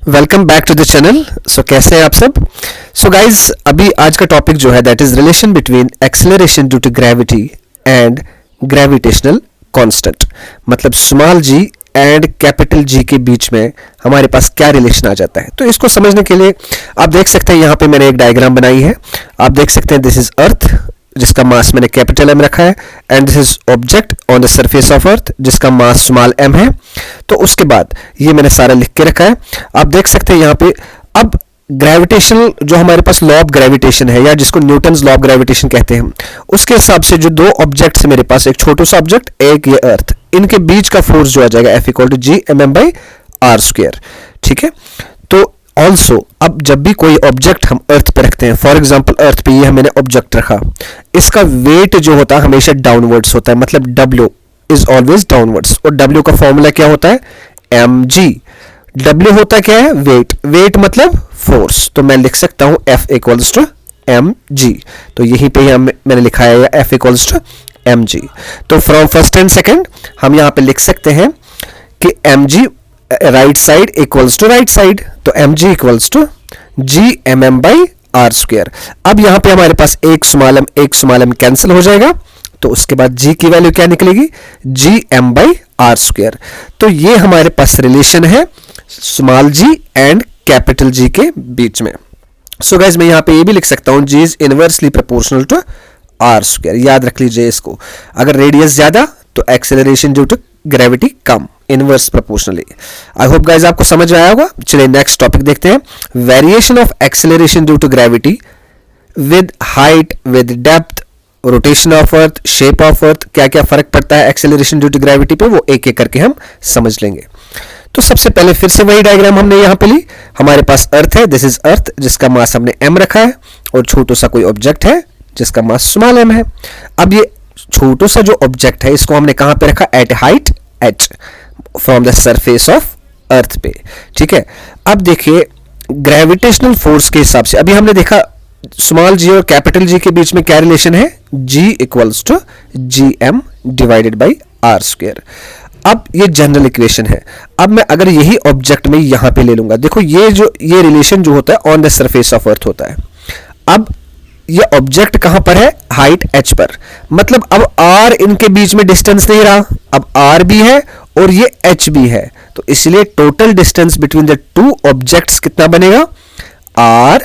Welcome back to the channel. So कैसे हैं आप सब। सो गाइज अभी आज का टॉपिक जो है that is relation between acceleration due to gravity and gravitational constant. मतलब small G and capital G के बीच में हमारे पास क्या रिलेशन आ जाता है। तो इसको समझने के लिए आप देख सकते हैं यहाँ पे मैंने एक डायग्राम बनाई है। आप देख सकते हैं दिस इज अर्थ जिसका मास मैंने कैपिटल एम रखा है and this is object on the surface of अर्थ जिसका मास स्मॉल एम है। तो उसके बाद ये मैंने सारा लिख के रखा है। आप देख सकते हैं यहाँ पे अब ग्रेविटेशनल जो हमारे पास लॉ ऑफ ग्रेविटेशन है या जिसको न्यूटन्स लॉ ऑफ ग्रेविटेशन कहते हैं, उसके हिसाब से जो दो ऑब्जेक्ट्स है मेरे पास, एक छोटा सा ऑब्जेक्ट एक ये अर्थ, इनके बीच का फोर्स जो आ जाएगा F equal to G M M by R square. ठीक है। तो ऑल्सो अब जब भी कोई ऑब्जेक्ट हम अर्थ पे रखते हैं, फॉर एग्जाम्पल अर्थ पे ये मैंने ऑब्जेक्ट रखा, इसका वेट जो होता है हमेशा डाउनवर्ड्स होता है। मतलब डब्ल्यू इज ऑलवेज डाउनवर्ड्स। और डब्ल्यू का फॉर्मूला क्या होता है, एम जी। डब्ल्यू होता क्या है, वेट। वेट मतलब फोर्स। तो मैं लिख सकता हूं F equals to M G. तो यहीं पे मैंने लिखा है F equals to M G. तो फ्रॉम फर्स्ट एंड सेकेंड हम यहां पे लिख सकते हैं कि M G right side equals to right side. तो M G equals to G M M by R square. अब यहां पे हमारे पास एक स्मॉल एम कैंसिल हो जाएगा। तो उसके बाद जी की वैल्यू क्या निकलेगी, G M by R square. तो ये हमारे पास रिलेशन है small G and capital G के बीच में। सो गाइज मैं यहां पे ये भी लिख सकता हूं G is inversely proportional to R square. याद रख लीजिए इसको। अगर रेडियस ज्यादा तो एक्सेलरेशन ड्यू टू ग्रेविटी कम, inverse proportionally. I hope guys आपको समझ में आया होगा। चलिए नेक्स्ट टॉपिक देखते हैं। Variation of acceleration due to gravity with height, with depth, rotation of earth, shape of earth, क्या क्या फर्क पड़ता है एक्सेलरेशन ड्यू टू ग्रेविटी पे, वो एक एक करके हम समझ लेंगे। तो सबसे पहले फिर से वही डायग्राम हमने यहां पे ली। हमारे पास अर्थ है, दिस इज अर्थ जिसका मास हमने एम रखा है, और छोटा सा कोई ऑब्जेक्ट है जिसका मास स्मॉल एम है। अब ये छोटा सा जो ऑब्जेक्ट है इसको हमने कहां पे रखा, at height H from the surface of earth पे। ठीक है। अब देखिए ग्रेविटेशनल फोर्स के हिसाब से अभी हमने देखा स्मॉल जी और कैपिटल जी के बीच में क्या रिलेशन है, G equals to G M divided by R square. अब ये जनरल इक्वेशन है। अब मैं अगर यही ऑब्जेक्ट में यहां पे ले लूंगा, देखो ये रिलेशन जो होता है ऑन द सरफेस ऑफ अर्थ होता है। अब ये ऑब्जेक्ट कहां पर है, हाइट एच पर। मतलब अब आर इनके बीच में डिस्टेंस नहीं रहा, अब आर भी है और ये एच भी है। तो इसलिए total distance between the two objects कितना बनेगा, आर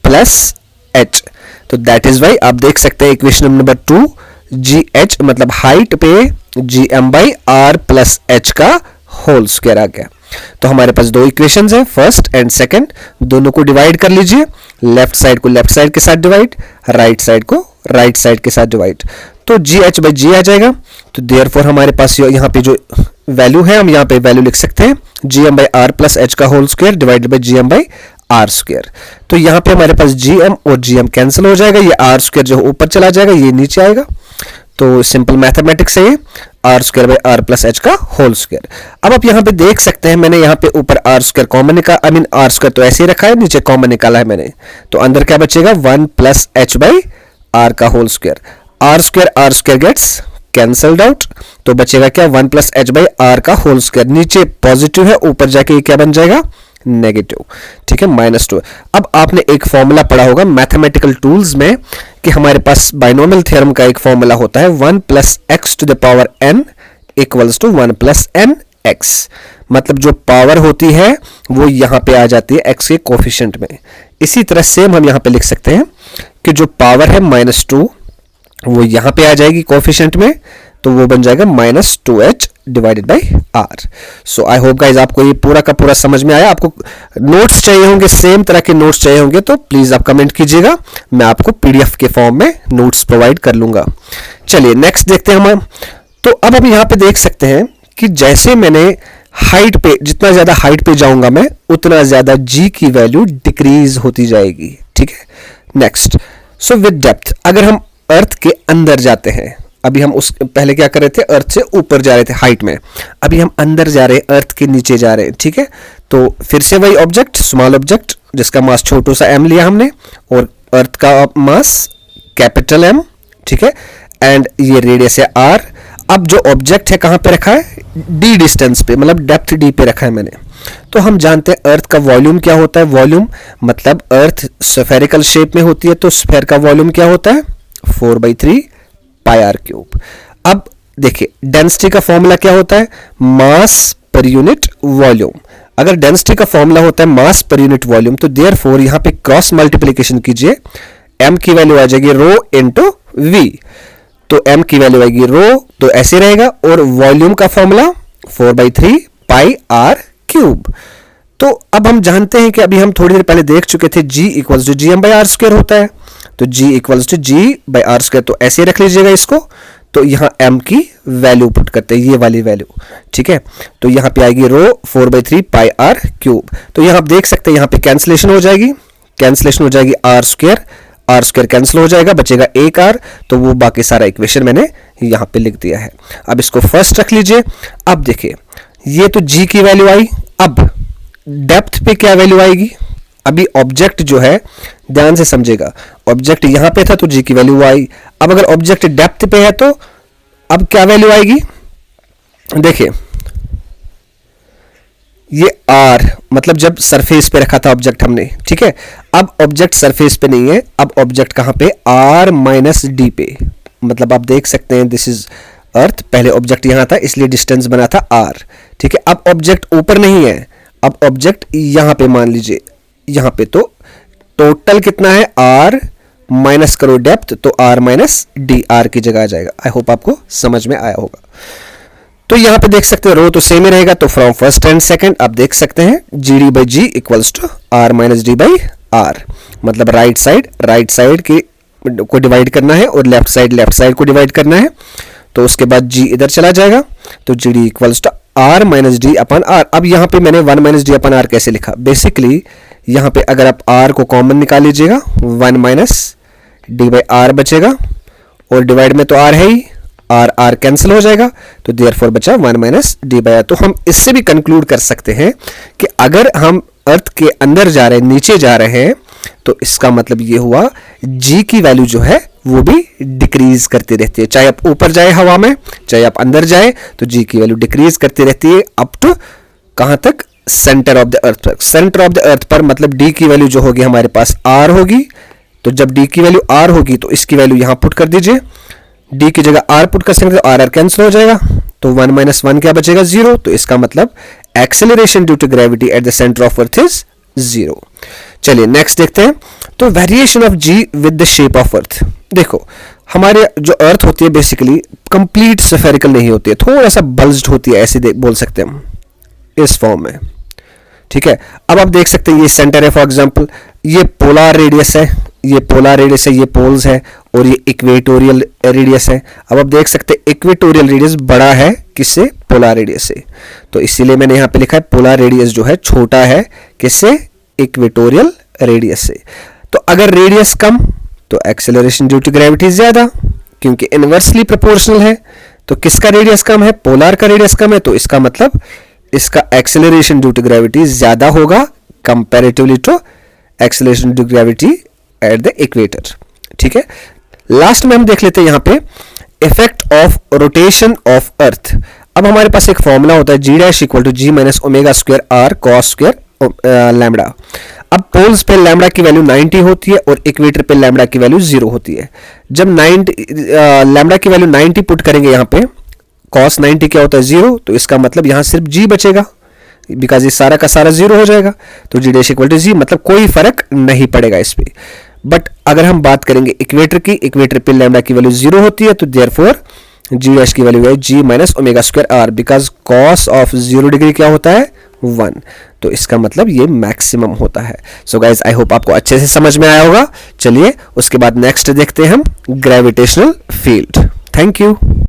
प्लस एच। तो दैट इज वाई आप देख सकते हैं इक्वेशन नंबर 2 जी एच मतलब हाइट पे G M by R plus H का होल स्क्वायर आ गया। तो हमारे पास दो इक्वेशंस हैं, फर्स्ट एंड सेकंड। दोनों को डिवाइड कर लीजिए, लेफ्ट साइड को लेफ्ट साइड के साथ डिवाइड, राइट साइड को राइट साइड के साथ डिवाइड। तो जी एच बाई जी आ जाएगा। तो देयरफॉर हमारे पास यहाँ पे जो वैल्यू है हम यहाँ पे वैल्यू लिख सकते हैं G M by R plus H का whole square divided by G M by R square. तो यहाँ पे हमारे पास जी एम और जी एम कैंसिल हो जाएगा, ये आर स्क्वायर जो ऊपर चला जाएगा ये नीचे आएगा। तो सिंपल मैथमेटिक्स है ये, R square by R plus H का होल स्क्वायर। अब आप यहाँ पे देख सकते हैं मैंने यहाँ पे ऊपर आर स्क्वायर कॉमन निकाला, आई मीन आर स्क्वायर तो ऐसे ही रखा है, नीचे कॉमन निकाला है मैंने। तो अंदर क्या बचेगा, 1 प्लस एच बाई आर का whole square. R square gets cancelled out, तो बचेगा क्या, 1 प्लस एच बाई आर का होल स्क्वायर। नीचे पॉजिटिव है, ऊपर जाके ये क्या बन जाएगा, नेगेटिव। ठीक है, -2। अब आपने एक फॉर्मूला पढ़ा होगा मैथमेटिकल टूल्स में कि हमारे पास बाइनोमियल थ्योरम का एक फॉर्मूला होता है 1 plus X to the power n equals to 1 plus N X. मतलब जो पावर होती है वो यहां पे आ जाती है x के कोफिशिएंट में। इसी तरह सेम हम यहां पे लिख सकते हैं कि जो पावर है -2 वो यहां पे आ जाएगी कोफिशिएंट में, तो वो बन जाएगा -2h divided by R. So I hope guys आपको ये पूरा का पूरा समझ में आया। आपको नोट्स चाहिए होंगे, सेम तरह के नोट्स चाहिए होंगे तो प्लीज आप कमेंट कीजिएगा, मैं आपको पीडीएफ के फॉर्म में नोट्स प्रोवाइड कर लूंगा। चलिए नेक्स्ट देखते हैं हम। तो अब हम यहाँ पे देख सकते हैं कि जैसे मैंने हाइट पे, जितना ज्यादा हाइट पे जाऊंगा मैं उतना ज्यादा जी की वैल्यू डिक्रीज होती जाएगी। ठीक है। नेक्स्ट, सो विद डेप्थ, अगर हम अर्थ के अंदर जाते हैं, अभी हम उस पहले क्या कर रहे थे, अर्थ से ऊपर जा रहे थे हाइट में, अभी हम अंदर जा रहे हैं, अर्थ के नीचे जा रहे हैं। ठीक है। तो फिर से वही ऑब्जेक्ट, स्मॉल ऑब्जेक्ट जिसका मास छोटा सा एम लिया हमने, और अर्थ का मास कैपिटल एम। ठीक है। एंड ये रेडियस है आर। अब जो ऑब्जेक्ट है कहां पे रखा है, डी डिस्टेंस पे, मतलब डेप्थ डी पे रखा है मैंने। तो हम जानते हैं अर्थ का वॉल्यूम क्या होता है। वॉल्यूम मतलब अर्थ स्फेरिकल शेप में होती है, तो स्फेयर का वॉल्यूम क्या होता है 4/3 पाई आर क्यूब। अब देखिए डेंसिटी का फॉर्मूला क्या होता है, मास पर यूनिट वॉल्यूम। अगर डेंसिटी का फॉर्मूला होता है मास पर यूनिट वॉल्यूम, तो देयरफॉर यहां पे क्रॉस मल्टीप्लिकेशन कीजिए, m की वैल्यू आ जाएगी रो इंटू वी, तो m की वैल्यू आएगी रो, तो ऐसे रहेगा, और वॉल्यूम का फॉर्मूला 4/3 पाई आर क्यूब। तो अब हम जानते हैं कि अभी हम थोड़ी देर पहले देख चुके थे G equals to G M by R square होता है, तो G equals to G by R square, तो ऐसे रख लीजिएगा इसको। तो यहां m की वैल्यू पुट करते हैं, ये वाली वैल्यू, ठीक है। तो यहां पे आएगी रो 4/3 पाई आर क्यूब। तो यहां आप देख सकते हैं यहां पे कैंसिलेशन हो जाएगी, कैंसिलेशन हो जाएगी, आर स्क्वायर कैंसिल हो जाएगा, बचेगा एक आर, तो वो बाकी सारा इक्वेशन मैंने यहां पे लिख दिया है। अब इसको फर्स्ट रख लीजिए। अब देखिए ये तो G की वैल्यू आई, अब डेप्थ पे क्या वैल्यू आएगी, अभी ऑब्जेक्ट जो है ध्यान से समझेगा, ऑब्जेक्ट यहां पे था तो G की वैल्यू आई। अब अगर ऑब्जेक्ट डेप्थ पे है तो अब क्या वैल्यू आएगी, देखिए ये R मतलब जब सरफेस पे रखा था ऑब्जेक्ट हमने, ठीक है। अब ऑब्जेक्ट सरफेस पे नहीं है, अब ऑब्जेक्ट कहां पे, R माइनस डी पे, मतलब आप देख सकते हैं दिस इज अर्थ, पहले ऑब्जेक्ट यहां था इसलिए डिस्टेंस बना था R, ठीक है। अब ऑब्जेक्ट ऊपर नहीं है, अब ऑब्जेक्ट यहां पे मान लीजिए, यहां पे, तो टोटल कितना है R माइनस करो डेप्थ, तो R माइनस डी, R की जगह आ जाएगा। आई होप आपको समझ में आया होगा। तो यहां पे देख सकते हैं रो तो सेम ही रहेगा, तो फ्रॉम फर्स्ट एंड सेकंड आप देख सकते हैं G D by G equals to R minus D by R, मतलब राइट साइड की को डिवाइड करना है और लेफ्ट साइड को डिवाइड करना है, तो उसके बाद G इधर चला जाएगा, तो G D equals to R minus D अपन आर। अब यहाँ पे मैंने 1 माइनस डी अपन आर कैसे लिखा, बेसिकली यहाँ पे अगर आप R को कॉमन निकाल लीजिएगा 1 माइनस डी बाई आर बचेगा, और डिवाइड में तो R है ही, R कैंसिल हो जाएगा, तो देयरफॉर बचा 1 माइनस डी बाई आर। तो हम इससे भी कंक्लूड कर सकते हैं कि अगर हम अर्थ के अंदर जा रहे हैं, नीचे जा रहे हैं, तो इसका मतलब ये हुआ G की वैल्यू जो है वो भी डिक्रीज करती रहती है, चाहे आप ऊपर जाए हवा में, चाहे आप अंदर जाए, तो G की वैल्यू डिक्रीज करती रहती है अप टू कहां तक, सेंटर ऑफ द अर्थ तक। सेंटर ऑफ द अर्थ पर मतलब D की वैल्यू जो होगी हमारे पास R होगी, तो जब D की वैल्यू R होगी तो इसकी वैल्यू यहां पुट कर दीजिए, D की जगह R पुट कर सकते हैं, तो R कैंसिल हो जाएगा, तो 1 माइनस 1 क्या बचेगा 0, तो इसका मतलब acceleration due to gravity at the centre of earth is 0। चलिए नेक्स्ट देखते हैं, तो variation of G with the shape of earth. देखो हमारे जो अर्थ होती है बेसिकली कंप्लीट स्फेरिकल नहीं होती है, थोड़ा सा बल्ज्ड होती है, ऐसे बोल सकते हैं हम इस फॉर्म में, ठीक है। अब आप देख सकते हैं ये सेंटर है, फॉर एग्जांपल ये पोलर रेडियस है, ये पोलर रेडियस है, ये पोल्स है, और ये इक्वेटोरियल रेडियस है। अब आप देख सकते हैं इक्वेटोरियल रेडियस बड़ा है किससे, पोलर रेडियस से, तो इसीलिए मैंने यहाँ पे लिखा है पोलर रेडियस जो है छोटा है किससे, इक्वेटोरियल रेडियस से। तो अगर रेडियस कम तो एक्सेलरेशन ड्यू टू ग्रेविटी ज्यादा, क्योंकि इनवर्सली प्रोपोर्शनल है, तो किसका रेडियस कम है, पोलर का रेडियस कम है, तो इसका मतलब इसका एक्सेलरेशन ड्यू टू ग्रेविटी ज्यादा होगा comparatively to acceleration due to gravity at the equator, ठीक है। लास्ट में हम देख लेते हैं यहाँ पे effect of rotation of earth. अब हमारे पास एक फॉर्मूला होता है G dash equal to G minus omega square R cos square lambda. अब पोल्स पे लैम्बडा की वैल्यू 90 होती है और इक्वेटर पे लैम्बडा की वैल्यू 0 होती है। जब लैम्बडा की वैल्यू 90 पुट करेंगे यहाँ पे, कॉस 90 क्या होता है 0, तो इसका मतलब यहाँ सिर्फ G बचेगा, बिकॉज ये सारा का सारा 0 हो जाएगा, तो G dash equal to G, मतलब कोई फर्क नहीं पड़ेगा इस पे। बट अगर हम बात करेंगे इक्वेटर की, इक्वेटर पे लैम्बडा की वैल्यू 0 होती है, तो देयरफॉर G डैश की वैल्यू है G minus omega square R, because cos of 0 degree क्या होता है 1, तो इसका मतलब ये मैक्सिमम होता है। सो गाइज आई होप आपको अच्छे से समझ में आया होगा। चलिए उसके बाद नेक्स्ट देखते हैं हम ग्रेविटेशनल फील्ड। Thank you.